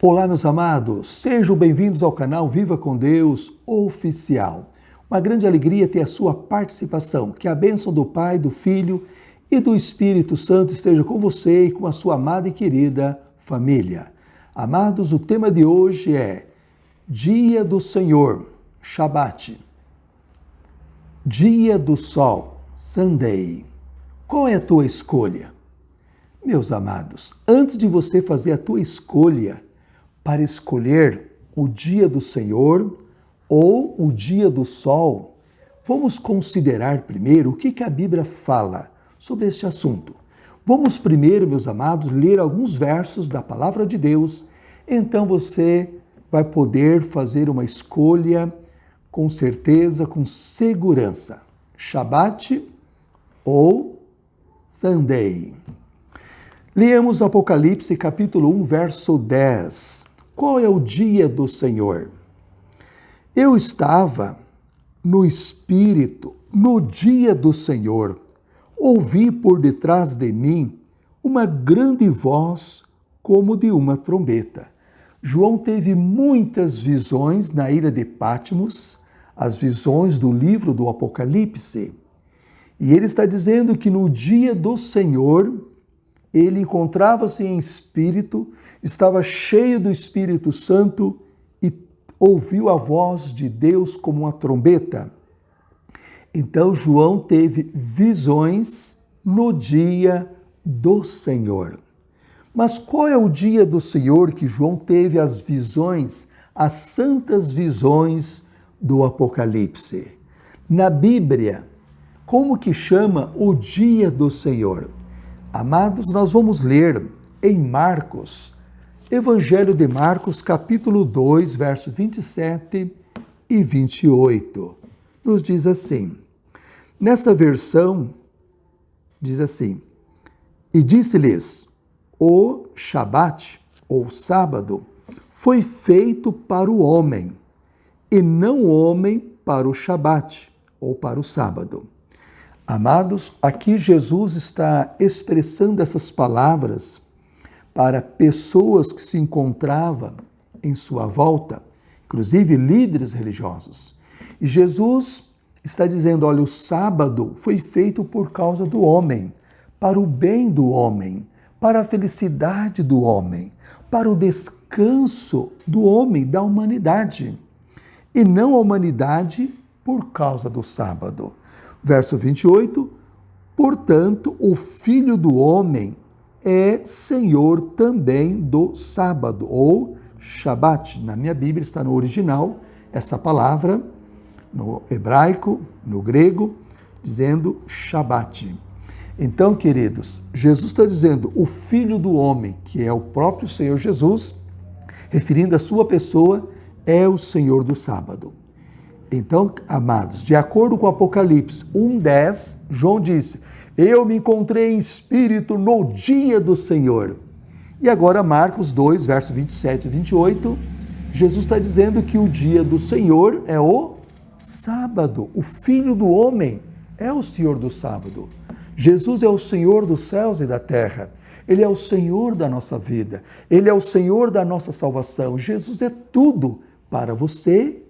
Olá, meus amados, sejam bem-vindos ao canal Viva com Deus Oficial. Uma grande alegria ter a sua participação. Que a bênção do Pai, do Filho e do Espírito Santo esteja com você e com a sua amada e querida família. Amados, o tema de hoje é Dia do Senhor, Shabat. Dia do Sol, Sunday. Qual é a tua escolha? Meus amados, antes de você fazer a tua escolha para escolher o dia do Senhor ou o dia do sol, vamos considerar primeiro o que a Bíblia fala sobre este assunto. Vamos primeiro, meus amados, ler alguns versos da Palavra de Deus, então você vai poder fazer uma escolha com certeza, com segurança. Shabat ou Sunday. Leamos Apocalipse capítulo 1, verso 10. Qual é o dia do Senhor? Eu estava no Espírito no dia do Senhor. Ouvi por detrás de mim uma grande voz como de uma trombeta. João teve muitas visões na ilha de Patmos, as visões do livro do Apocalipse. E ele está dizendo que no dia do Senhor, ele encontrava-se em espírito, estava cheio do Espírito Santo e ouviu a voz de Deus como uma trombeta. Então João teve visões no dia do Senhor. Mas qual é o dia do Senhor que João teve as visões, as santas visões do Apocalipse? Na Bíblia, como que chama o dia do Senhor? Amados, nós vamos ler em Marcos, Evangelho de Marcos, capítulo 2, versos 27 e 28. Nos diz assim, nesta versão, diz assim, e disse-lhes, o Shabat, ou sábado, foi feito para o homem, e não o homem para o Shabat, ou para o sábado. Amados, aqui Jesus está expressando essas palavras para pessoas que se encontravam em sua volta, inclusive líderes religiosos. E Jesus está dizendo, olha, o sábado foi feito por causa do homem, para o bem do homem, para a felicidade do homem, para o descanso do homem, da humanidade, e não a humanidade por causa do sábado. Verso 28, portanto, o Filho do Homem é Senhor também do sábado, ou Shabat. Na minha Bíblia está no original essa palavra, no hebraico, no grego, dizendo Shabat. Então, queridos, Jesus está dizendo o Filho do Homem, que é o próprio Senhor Jesus, referindo a sua pessoa, é o Senhor do sábado. Então, amados, de acordo com Apocalipse 1:10, João disse, eu me encontrei em espírito no dia do Senhor. E agora Marcos 2, versos 27 e 28, Jesus está dizendo que o dia do Senhor é o sábado. O Filho do Homem é o Senhor do sábado. Jesus é o Senhor dos céus e da terra. Ele é o Senhor da nossa vida. Ele é o Senhor da nossa salvação. Jesus é tudo para você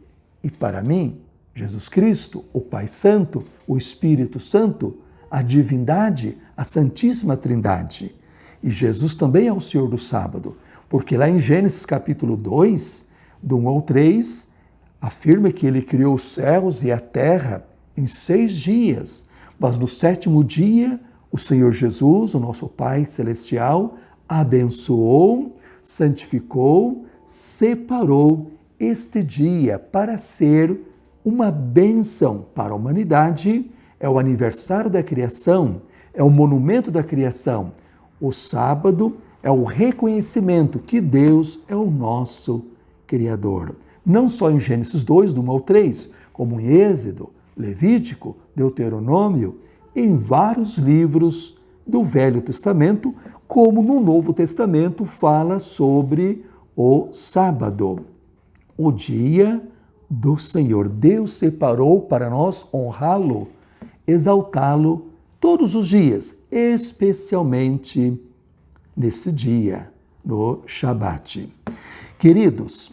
e para mim. Jesus Cristo, o Pai Santo, o Espírito Santo, a divindade, a Santíssima Trindade. E Jesus também é o Senhor do sábado, porque lá em Gênesis capítulo 2, do 1 ao 3, afirma que ele criou os céus e a terra em 6 dias, mas no 7º dia, o Senhor Jesus, o nosso Pai Celestial, abençoou, santificou, separou este dia para ser uma bênção para a humanidade. É o aniversário da criação, é o monumento da criação. O sábado é o reconhecimento que Deus é o nosso Criador. Não só em Gênesis 2, do 1 ao 3, como em Êxodo, Levítico, Deuteronômio, em vários livros do Velho Testamento, como no Novo Testamento fala sobre o sábado. O dia do Senhor. Deus separou para nós honrá-lo, exaltá-lo todos os dias, especialmente nesse dia no Shabat. Queridos,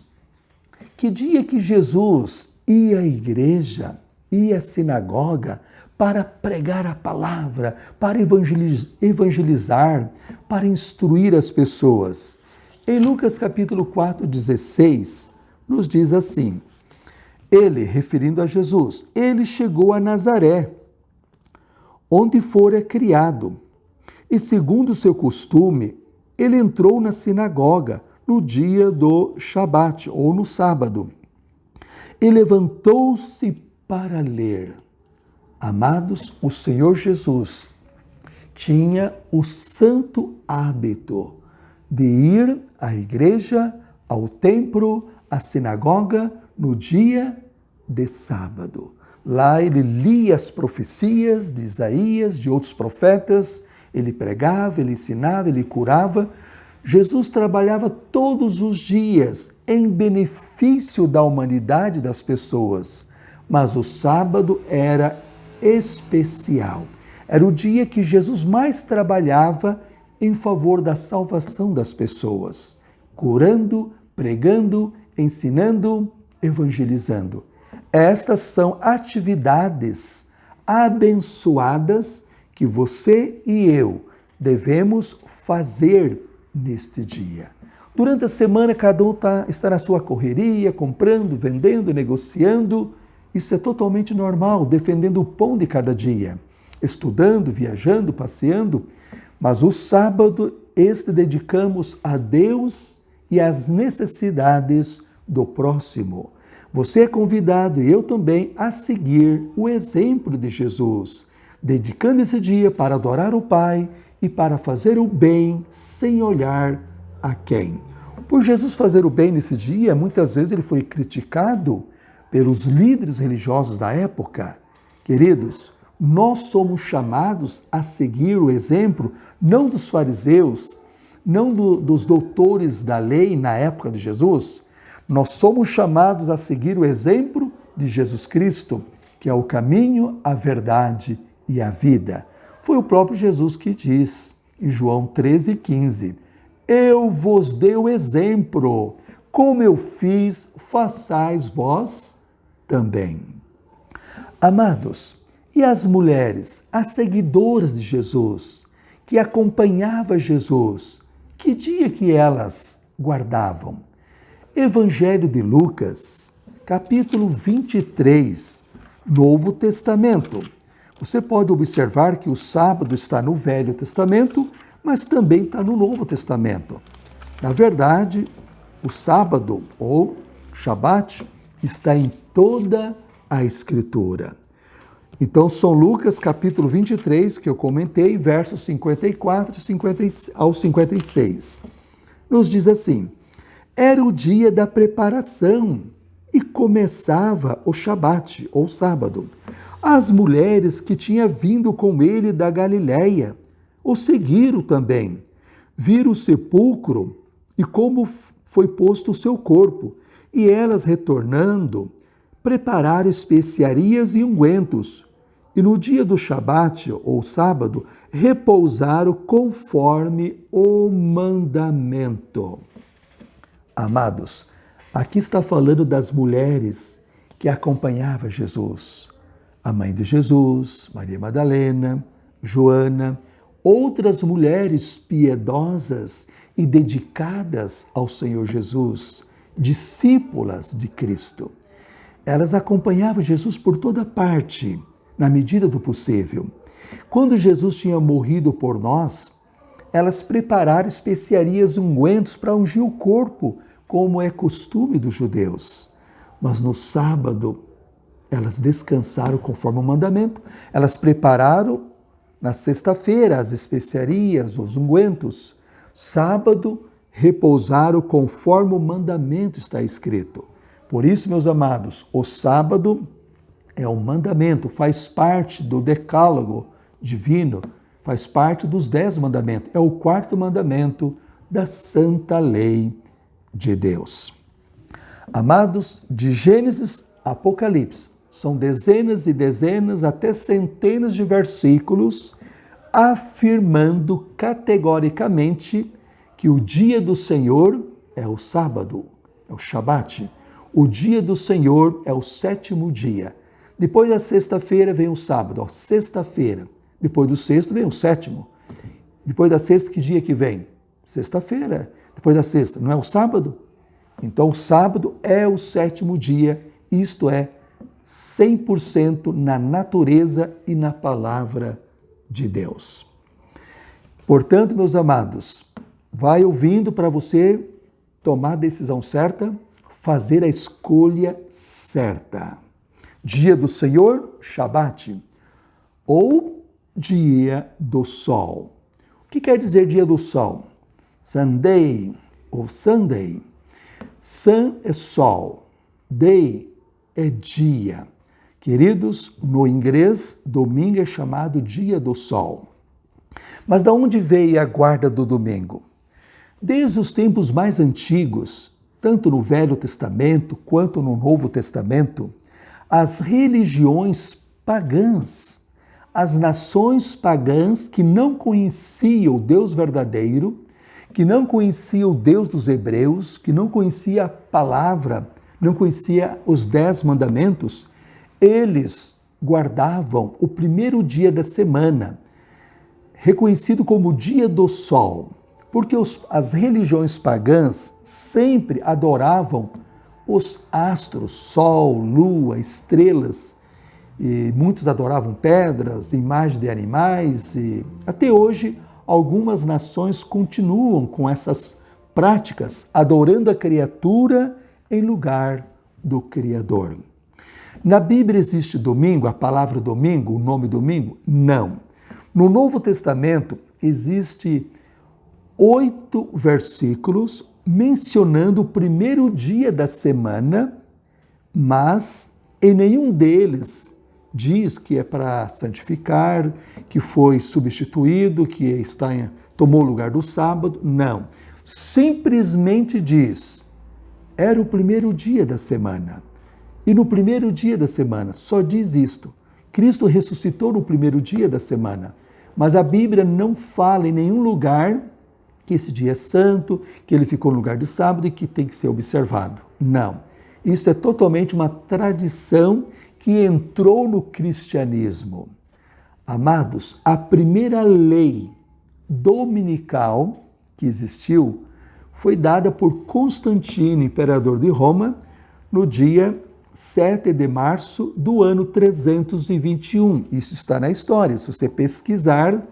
que dia que Jesus ia à igreja, ia à sinagoga para pregar a palavra, para evangelizar, para instruir as pessoas. Em Lucas capítulo 4:16, nos diz assim: ele, referindo a Jesus, ele chegou a Nazaré, onde fora criado, e segundo o seu costume, ele entrou na sinagoga no dia do Shabat, ou no sábado, e levantou-se para ler. Amados, o Senhor Jesus tinha o santo hábito de ir à igreja, ao templo, à sinagoga, no dia de sábado. Lá ele lia as profecias de Isaías, de outros profetas, ele pregava, ele ensinava, ele curava. Jesus trabalhava todos os dias em benefício da humanidade, das pessoas, mas o sábado era especial. Era o dia que Jesus mais trabalhava em favor da salvação das pessoas, curando, pregando, ensinando, evangelizando. Estas são atividades abençoadas que você e eu devemos fazer neste dia. Durante a semana, cada um está na sua correria, comprando, vendendo, negociando. Isso é totalmente normal, defendendo o pão de cada dia, estudando, viajando, passeando. Mas o sábado, dedicamos a Deus e às necessidades do próximo. Você é convidado, e eu também, a seguir o exemplo de Jesus, dedicando esse dia para adorar o Pai e para fazer o bem sem olhar a quem. Por Jesus fazer o bem nesse dia, muitas vezes ele foi criticado pelos líderes religiosos da época. Queridos, nós somos chamados a seguir o exemplo, não dos fariseus, não dos doutores da lei na época de Jesus. Nós somos chamados a seguir o exemplo de Jesus Cristo, que é o caminho, a verdade e a vida. Foi o próprio Jesus que diz, em João 13,15, eu vos dei o exemplo, como eu fiz, façais vós também. Amados, e as mulheres, as seguidoras de Jesus, que acompanhavam Jesus, que dia que elas guardavam? Evangelho de Lucas, capítulo 23, Novo Testamento. Você pode observar que o sábado está no Velho Testamento, mas também está no Novo Testamento. Na verdade, o sábado, ou Shabat, está em toda a Escritura. Então, São Lucas, capítulo 23, que eu comentei, versos 54 ao 56. Nos diz assim: era o dia da preparação e começava o Shabat, ou sábado. As mulheres que tinham vindo com ele da Galiléia o seguiram também. Viram o sepulcro e como foi posto o seu corpo. E elas, retornando, prepararam especiarias e ungüentos. E no dia do Shabat, ou sábado, repousaram conforme o mandamento. Amados, aqui está falando das mulheres que acompanhavam Jesus. A mãe de Jesus, Maria Madalena, Joana, outras mulheres piedosas e dedicadas ao Senhor Jesus, discípulas de Cristo. Elas acompanhavam Jesus por toda parte, na medida do possível. Quando Jesus tinha morrido por nós, elas prepararam especiarias e ungüentos para ungir o corpo, como é costume dos judeus. Mas no sábado, elas descansaram conforme o mandamento. Elas prepararam na sexta-feira as especiarias, os ungüentos. Sábado, repousaram conforme o mandamento está escrito. Por isso, meus amados, o sábado é um mandamento, faz parte do decálogo divino, faz parte dos 10 mandamentos. É o 4º mandamento da santa lei de Deus. Amados, de Gênesis a Apocalipse, são dezenas e dezenas, até centenas de versículos, afirmando categoricamente que o dia do Senhor é o sábado, é o Shabat. O dia do Senhor é o sétimo dia. Depois da sexta-feira vem o sábado, ó, sexta-feira. Depois do sexto vem o sétimo. Depois da sexta, que dia que vem? Sexta-feira. Depois da sexta, não é o sábado? Então, o sábado é o sétimo dia, isto é, 100% na natureza e na palavra de Deus. Portanto, meus amados, vai ouvindo para você tomar a decisão certa, fazer a escolha certa. Dia do Senhor, Shabat, ou dia do sol. O que quer dizer dia do sol? Sunday ou Sunday. Sun é sol, day é dia. Queridos, no inglês, domingo é chamado dia do sol. Mas de onde veio a guarda do domingo? Desde os tempos mais antigos, tanto no Velho Testamento quanto no Novo Testamento, as religiões pagãs, as nações pagãs que não conheciam o Deus verdadeiro, que não conheciam o Deus dos hebreus, que não conhecia a palavra, não conhecia os 10 mandamentos, eles guardavam o primeiro dia da semana, reconhecido como dia do sol, porque as religiões pagãs sempre adoravam os astros, sol, lua, estrelas, e muitos adoravam pedras, imagens de animais, e até hoje algumas nações continuam com essas práticas, adorando a criatura em lugar do Criador. Na Bíblia existe domingo, a palavra domingo, o nome domingo? Não. No Novo Testamento existe 8 versículos mencionando o primeiro dia da semana, mas em nenhum deles diz que é para santificar, que foi substituído, que tomou o lugar do sábado. Não. Simplesmente diz, era o primeiro dia da semana. E no primeiro dia da semana, só diz isto. Cristo ressuscitou no primeiro dia da semana. Mas a Bíblia não fala em nenhum lugar que esse dia é santo, que ele ficou no lugar de sábado e que tem que ser observado. Não. Isso é totalmente uma tradição que entrou no cristianismo. Amados, a primeira lei dominical que existiu foi dada por Constantino, imperador de Roma, no dia 7 de março do ano 321. Isso está na história. Se você pesquisar,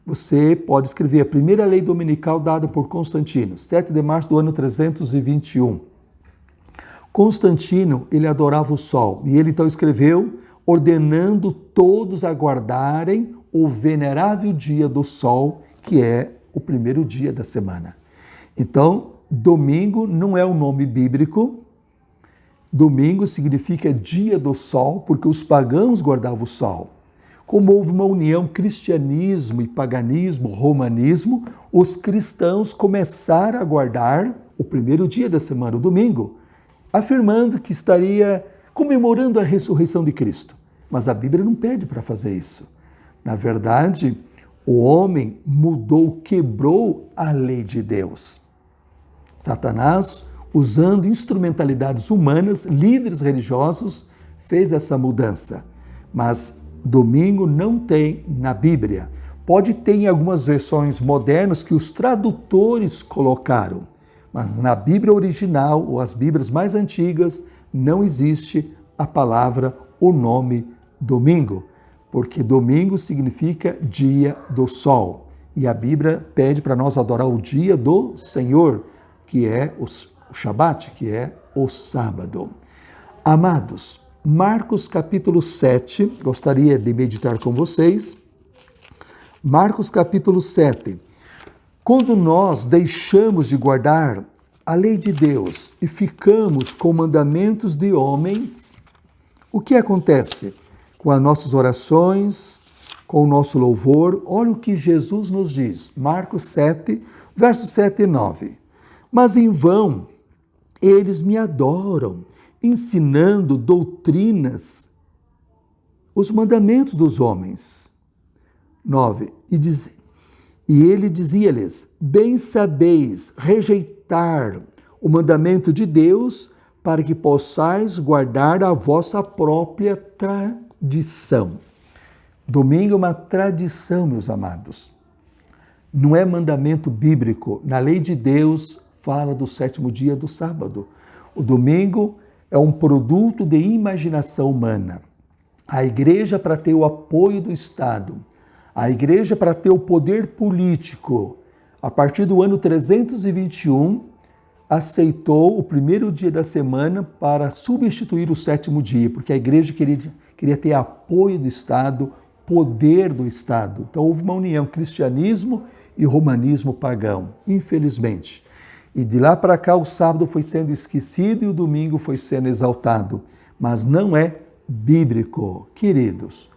você pode escrever a primeira lei dominical dada por Constantino, 7 de março do ano 321. Constantino, ele adorava o sol, e ele então escreveu ordenando todos a guardarem o venerável dia do sol, que é o primeiro dia da semana. Então, domingo não é um nome bíblico. Domingo significa dia do sol, porque os pagãos guardavam o sol. Como houve uma união cristianismo e paganismo, romanismo, os cristãos começaram a guardar o primeiro dia da semana, o domingo, afirmando que estaria comemorando a ressurreição de Cristo. Mas a Bíblia não pede para fazer isso. Na verdade, o homem mudou, quebrou a lei de Deus. Satanás, usando instrumentalidades humanas, líderes religiosos, fez essa mudança. Mas domingo não tem na Bíblia. Pode ter em algumas versões modernas que os tradutores colocaram, mas na Bíblia original, ou as Bíblias mais antigas, não existe a palavra, o nome domingo, porque domingo significa dia do sol. E a Bíblia pede para nós adorar o dia do Senhor, que é o Shabat, que é o sábado. Amados, Marcos capítulo 7, gostaria de meditar com vocês. Marcos capítulo 7. Quando nós deixamos de guardar a lei de Deus e ficamos com mandamentos de homens, o que acontece com as nossas orações, com o nosso louvor? Olha o que Jesus nos diz. Marcos 7, versos 7 e 9. Mas em vão eles me adoram, ensinando doutrinas, os mandamentos dos homens. 9. E ele dizia-lhes: bem sabeis rejeitar o mandamento de Deus para que possais guardar a vossa própria tradição. Domingo é uma tradição, meus amados. Não é mandamento bíblico. Na lei de Deus fala do sétimo dia do sábado. O domingo é um produto de imaginação humana. A igreja, para ter o apoio do Estado, a igreja, para ter o poder político, a partir do ano 321, aceitou o primeiro dia da semana para substituir o sétimo dia, porque a igreja queria ter apoio do Estado, poder do Estado. Então houve uma união, cristianismo e romanismo pagão, infelizmente. E de lá para cá o sábado foi sendo esquecido e o domingo foi sendo exaltado. Mas não é bíblico. Queridos,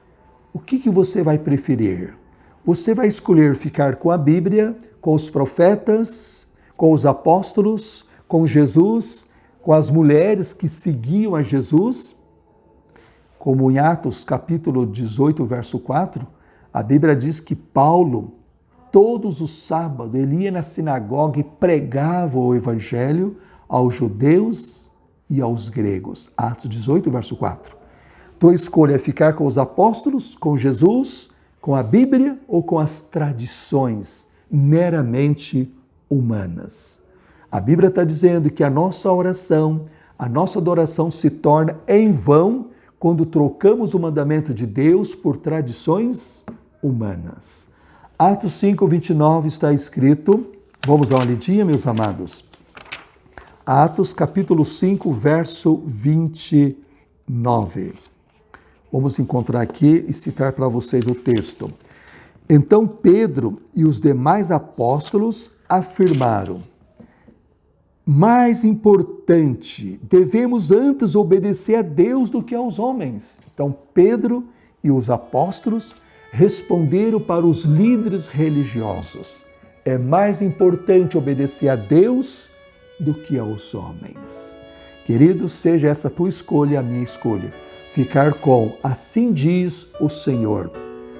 o que você vai preferir? Você vai escolher ficar com a Bíblia, com os profetas, com os apóstolos, com Jesus, com as mulheres que seguiam a Jesus? Como em Atos capítulo 18, verso 4, a Bíblia diz que Paulo, todos os sábados, ele ia na sinagoga e pregava o evangelho aos judeus e aos gregos. Atos 18, verso 4. Tua escolha é ficar com os apóstolos, com Jesus, com a Bíblia ou com as tradições meramente humanas. A Bíblia está dizendo que a nossa oração, a nossa adoração se torna em vão quando trocamos o mandamento de Deus por tradições humanas. Atos 5, 29 está escrito, vamos dar uma lidinha, meus amados. Atos capítulo 5, verso 29. Vamos encontrar aqui e citar para vocês o texto. Então Pedro e os demais apóstolos afirmaram: mais importante, devemos antes obedecer a Deus do que aos homens. Então Pedro e os apóstolos responderam para os líderes religiosos: é mais importante obedecer a Deus do que aos homens. Querido, seja essa a tua escolha, a minha escolha. Ficar com assim diz o Senhor.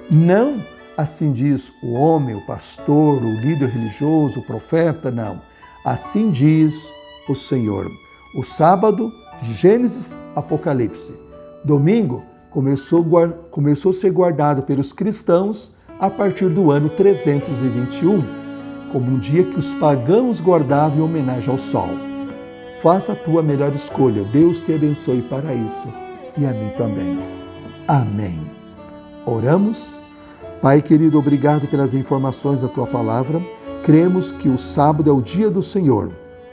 Não assim diz o homem, o pastor, o líder religioso, o profeta, não. Assim diz o Senhor. O sábado, de Gênesis, Apocalipse. Domingo, começou a ser guardado pelos cristãos a partir do ano 321, como um dia que os pagãos guardavam em homenagem ao sol. Faça a tua melhor escolha. Deus te abençoe para isso e a mim também. Amém. Oramos. Pai querido, obrigado pelas informações da tua palavra. Cremos que o sábado é o dia do Senhor.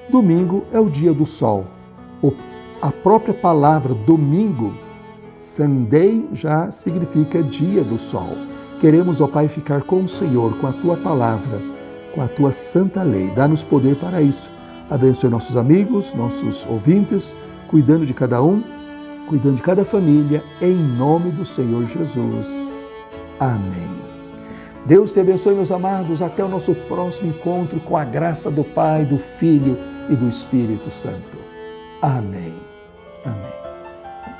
Domingo é o dia do sol. A própria palavra domingo, Sunday, já significa dia do sol. Queremos, ó Pai, ficar com o Senhor, com a tua palavra, com a tua santa lei. Dá-nos poder para isso. Abençoe nossos amigos, nossos ouvintes, cuidando de cada um, cuidando de cada família, em nome do Senhor Jesus. Amém. Deus te abençoe, meus amados. Até o nosso próximo encontro, com a graça do Pai, do Filho e do Espírito Santo. Amém. Amém.